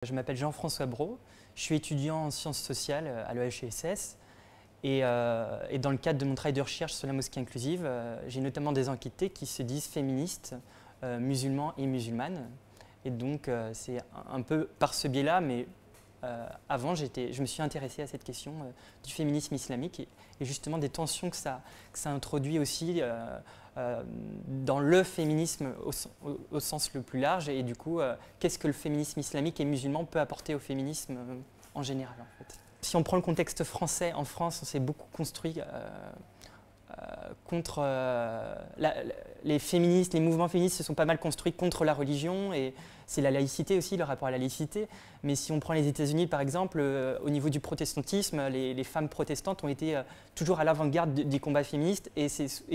Je m'appelle Jean-François Brault, je suis étudiant en sciences sociales à l'EHESS et dans le cadre de mon travail de recherche sur la mosquée inclusive, j'ai notamment des enquêtés qui se disent féministes, musulmans et musulmanes. Et donc c'est un peu par ce biais-là, mais avant je me suis intéressé à cette question du féminisme islamique et justement des tensions que ça introduit aussi dans le féminisme au sens le plus large et du coup, qu'est-ce que le féminisme islamique et musulman peut apporter au féminisme en général en fait. Si on prend le contexte français, en France, on s'est beaucoup construit contre les féministes, les mouvements féministes se sont pas mal construits contre la religion et c'est la laïcité aussi, le rapport à la laïcité. Mais si on prend les États-Unis par exemple, au niveau du protestantisme, les femmes protestantes ont été toujours à l'avant-garde des combats féministes et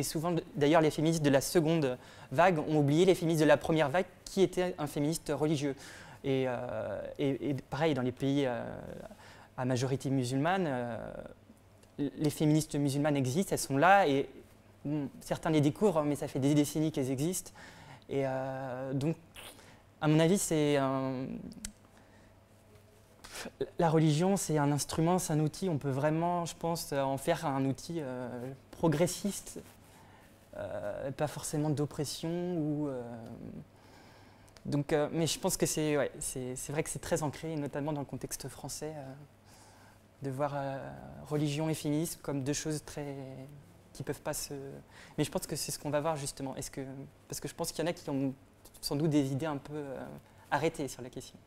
souvent d'ailleurs les féministes de la seconde vague ont oublié les féministes de la première vague qui étaient un féministe religieux. Et pareil dans les pays à majorité musulmane, les féministes musulmanes existent, elles sont là et bon, certains les découvrent, mais ça fait des décennies qu'elles existent. Et donc, à mon avis, la religion, c'est un instrument, c'est un outil. On peut vraiment, je pense, en faire un outil progressiste, pas forcément d'oppression. Mais je pense que c'est vrai que c'est très ancré, notamment dans le contexte français. De voir religion et féminisme comme deux choses qui peuvent pas se... Mais je pense que c'est ce qu'on va voir justement. Parce que je pense qu'il y en a qui ont sans doute des idées un peu arrêtées sur la question.